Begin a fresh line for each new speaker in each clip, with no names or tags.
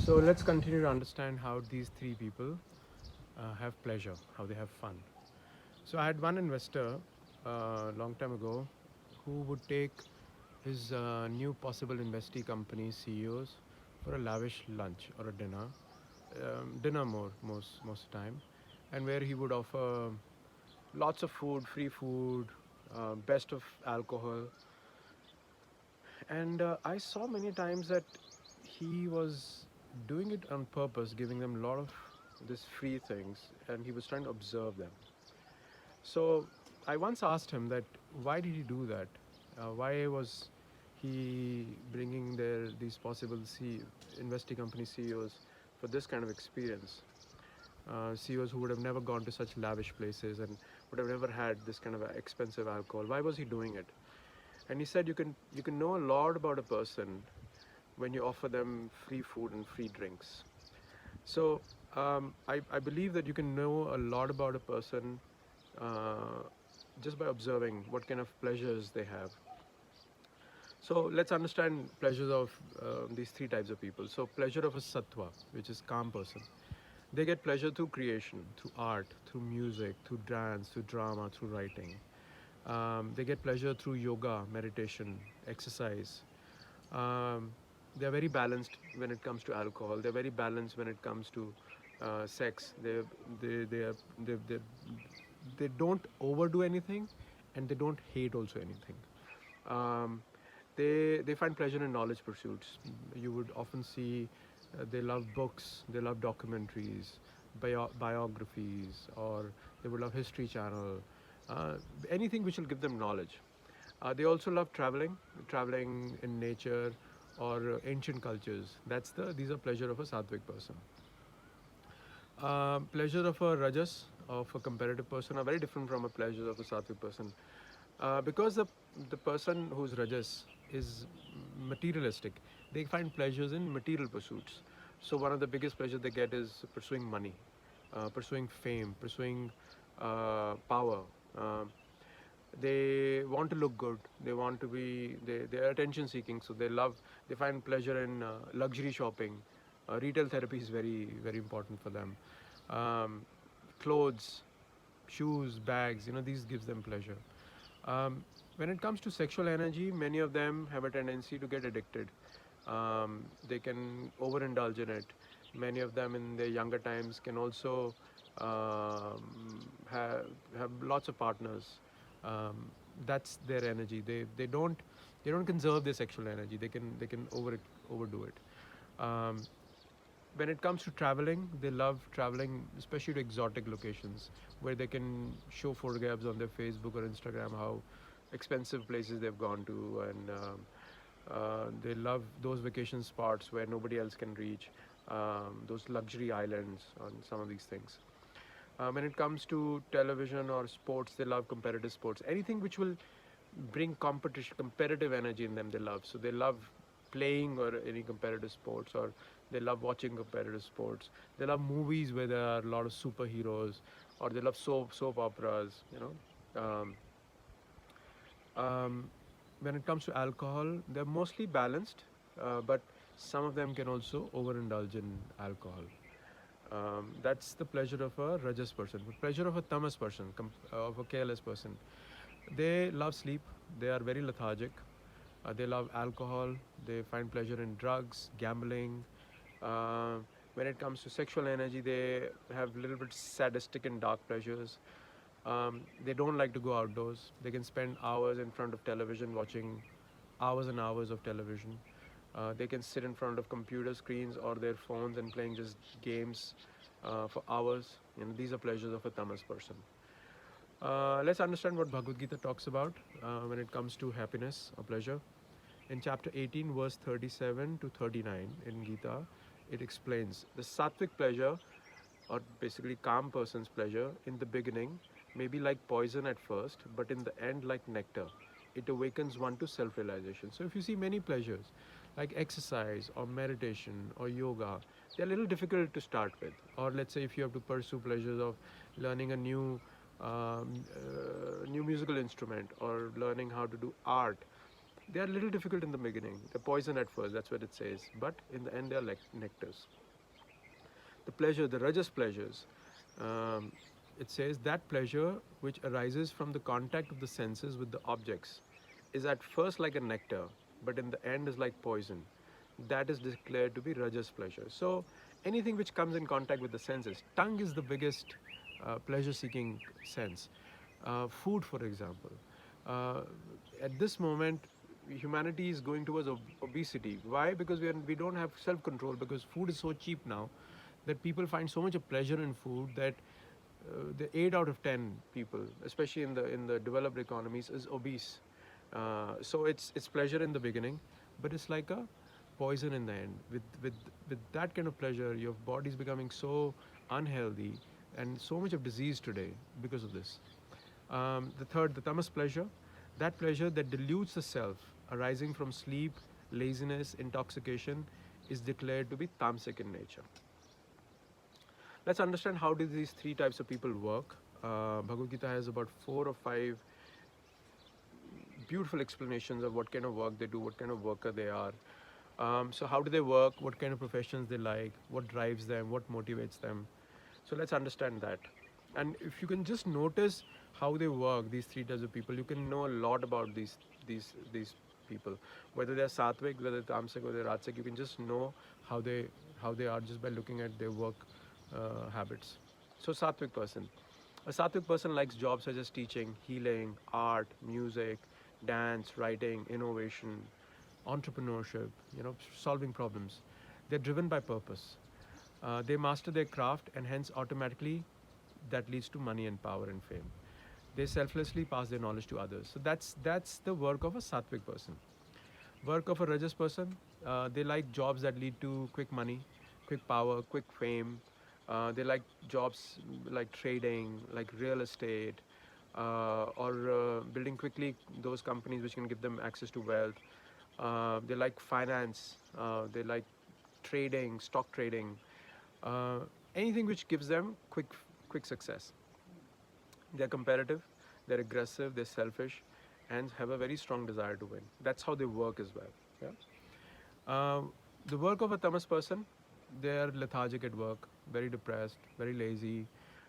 So let's continue to understand how these three people have pleasure, how they have fun. So I had one investor long time ago who would take his new possible investee company CEOs for a lavish lunch or a dinner, dinner more most of the time, and where he would offer lots of food, free food, best of alcohol, and I saw many times that he was doing it on purpose, giving them a lot of these free things, and he was trying to observe them. So I once asked him that why did he do that? Why was he bringing these possible investing company CEOs for this kind of experience? CEOs who would have never gone to such lavish places and would have never had this kind of expensive alcohol. Why was he doing it? And he said you can know a lot about a person when you offer them free food and free drinks. So I believe that you can know a lot about a person uh, just by observing what kind of pleasures they have. So let's understand pleasures of these three types of people. So pleasure of a sattva, which is calm person. They get pleasure through creation, through art, through music, through dance, through drama, through writing. They get pleasure through yoga, meditation, exercise. Um, they're very balanced when it comes to alcohol. They're very balanced when it comes to sex. They they don't overdo anything, and they don't hate also anything. Um, they find pleasure in knowledge pursuits. You would often see they love books, they love documentaries, biographies, or they would love History Channel, uh, anything which will give them knowledge. They also love traveling in nature or ancient cultures. These are pleasure of a sattvic person. Pleasure of a rajas, of a competitive person, are very different from a pleasure of a sattvic person. Because the person who's rajas is materialistic, they find pleasures in material pursuits. So one of the biggest pleasures they get is pursuing money, pursuing fame, pursuing power. Um they want to look good. They want to be. They're attention seeking, so they find pleasure in luxury shopping. Retail therapy is very important for them. um, Clothes, shoes, bags, these gives them pleasure. When it comes to sexual energy, many of them have a tendency to get addicted. They can overindulge in it. Many of them in their younger times can also have lots of partners. That's their energy. They don't conserve their sexual energy. They can overdo it. Um, when it comes to traveling, they love traveling, especially to exotic locations where they can show photographs on their Facebook or Instagram how expensive places they've gone to, and they love those vacation spots where nobody else can reach, those luxury islands on some of these things. When it comes to television or sports, they love competitive sports. Anything which will bring competition, competitive energy in them, they love. So they love playing or any competitive sports, or they love watching competitive sports. They love movies where there are a lot of superheroes, or they love soap operas. Um, when it comes to alcohol, they're mostly balanced, but some of them can also overindulge in alcohol. That's the pleasure of a rajas person. The pleasure of a tamas person, of a careless person. They love sleep. They are very lethargic. They love alcohol. They find pleasure in drugs, gambling. Uh, when it comes to sexual energy, they have a little bit sadistic and dark pleasures. They don't like to go outdoors. They can spend hours in front of television watching hours and hours of television. They can sit in front of computer screens or their phones and playing just games for hours. These are pleasures of a tamas person. Let's understand what Bhagavad Gita talks about when it comes to happiness or pleasure. In chapter 18, verse 37 to 39 in Gita, it explains the sattvic pleasure, or basically calm person's pleasure, in the beginning may be like poison at first, but in the end, like nectar. It awakens one to self realization. So, if you see many pleasures, like exercise or meditation or yoga, they're a little difficult to start with. Or, let's say, if you have to pursue pleasures of learning a new musical instrument or learning how to do art, They are a little difficult in the beginning. They're poison at first, that's what it says. But in the end, they are like nectars. The pleasure, the rajas pleasures, um, it says that pleasure which arises from the contact of the senses with the objects is at first like a nectar, but in the end is like poison. That is declared to be rajas pleasure. So anything which comes in contact with the senses, tongue is the biggest pleasure-seeking sense. Food, for example. Uh, at this moment, humanity is going towards obesity. Why? Because we don't have self-control, because food is so cheap now that people find so much of pleasure in food that the 8 out of 10 people, especially in the developed economies, is obese. So it's pleasure in the beginning, but it's like a poison in the end. With that kind of pleasure, your body is becoming so unhealthy, and so much of disease today because of this. The third, the tamas pleasure, that pleasure that dilutes the self, arising from sleep, laziness, intoxication, is declared to be tamasic in nature. Let's understand how do these three types of people work. Bhagavad Gita has about 4 or 5 beautiful explanations of what kind of work they do, what kind of worker they are. So how do they work, what kind of professions they like, what drives them, what motivates them. So let's understand that. And if you can just notice how they work, these three types of people, you can know a lot about these people. Whether they're sattvic, whether they're tamasic, whether they're rajasic, you can just know how they are just by looking at their work habits. So sattvic person. A sattvic person likes jobs such as teaching, healing, art, music, dance, writing, innovation, entrepreneurship, solving problems. They're driven by purpose. They master their craft, and hence automatically that leads to money and power and fame. They selflessly pass their knowledge to others. So that's the work of a sattvic person. Work of a rajas person, they like jobs that lead to quick money, quick power, quick fame. They like jobs like trading, like real estate, or building quickly those companies which can give them access to wealth. They like finance, they like trading, stock trading, uh, anything which gives them quick success. They're competitive, they're aggressive, they're selfish, and have a very strong desire to win. That's how they work as well. Yeah. The work of a tamas person, they are lethargic at work, very depressed, very lazy.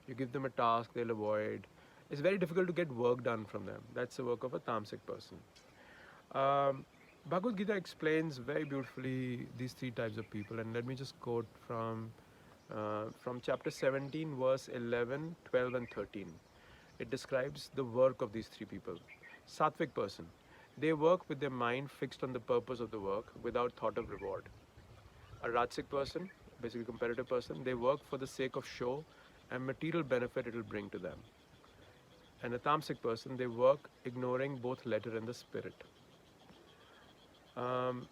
You give them a task, they'll avoid. It's very difficult to get work done from them. That's the work of a tamasic person. Um, Bhagavad Gita explains very beautifully these three types of people, and let me just quote from chapter 17, verse 11, 12, and 13. It describes the work of these three people. Sattvic person. They work with their mind fixed on the purpose of the work without thought of reward. A Rajasic person, basically competitive person, they work for the sake of show and material benefit it will bring to them. And a Tamasic person, they work ignoring both letter and the spirit. Um,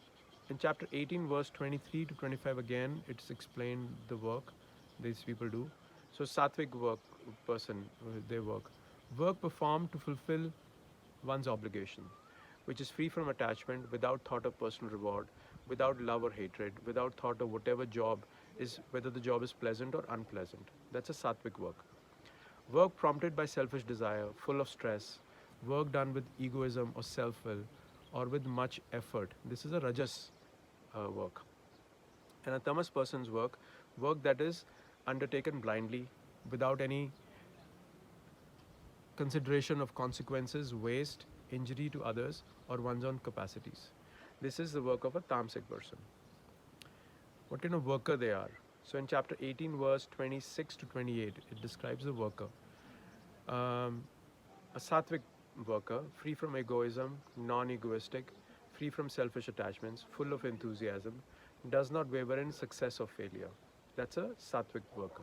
in chapter 18, verse 23 to 25, again, it's explained the work these people do. So, Sattvic work person, they work. Work performed to fulfill one's obligation, which is free from attachment, without thought of personal reward, without love or hatred, without thought of whatever job is, whether the job is pleasant or unpleasant. That's a Sattvic work. Work prompted by selfish desire, full of stress, work done with egoism or self will, or with much effort. This is a rajas work. And a tamas person's work that is undertaken blindly, without any consideration of consequences, waste, injury to others, or one's own capacities. This is the work of a tamasic person. What kind of worker they are? So in chapter 18, verse 26 to 28, it describes the worker. Um, a sattvic worker, free from egoism, non-egoistic, free from selfish attachments, full of enthusiasm, does not waver in success or failure. That's a sattvic worker.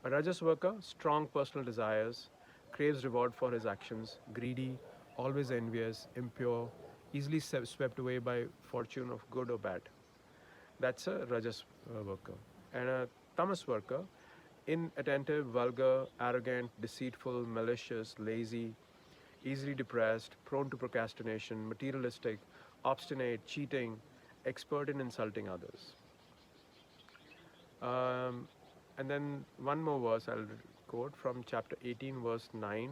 A rajas worker, strong personal desires, craves reward for his actions, greedy, always envious, impure, easily swept away by fortune of good or bad. That's a rajas worker. And a tamas worker, inattentive, vulgar, arrogant, deceitful, malicious, lazy, easily depressed, prone to procrastination, materialistic, obstinate, cheating, expert in insulting others. And then one more verse I'll quote from chapter 18, verse 9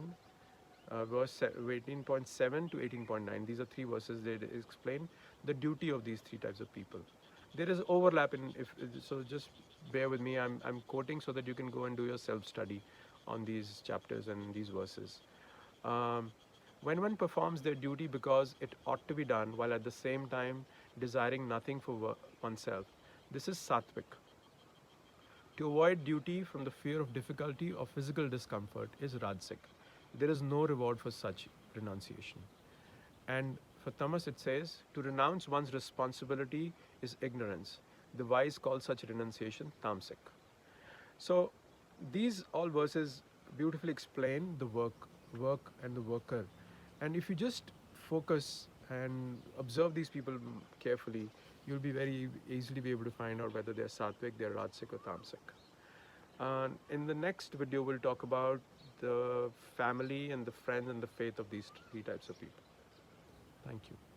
verse 18.7 to 18.9. These are three verses that explain the duty of these three types of people. There is overlap in, if so, just bear with me. I'm quoting so that you can go and do your self study on these chapters and these verses. Um, when one performs their duty because it ought to be done, while at the same time desiring nothing for oneself, this is sattvic. To avoid duty from the fear of difficulty or physical discomfort is rajasic. There is no reward for such renunciation. And for tamas it says, to renounce one's responsibility is ignorance. The wise call such renunciation tamasic. So these all verses beautifully explain the work and the worker. And if you just focus and observe these people carefully, you'll be very easily be able to find out whether they're sattvic, they're rajasic or tamasic. In the next video, we'll talk about the family and the friends and the faith of these three types of people. Thank you.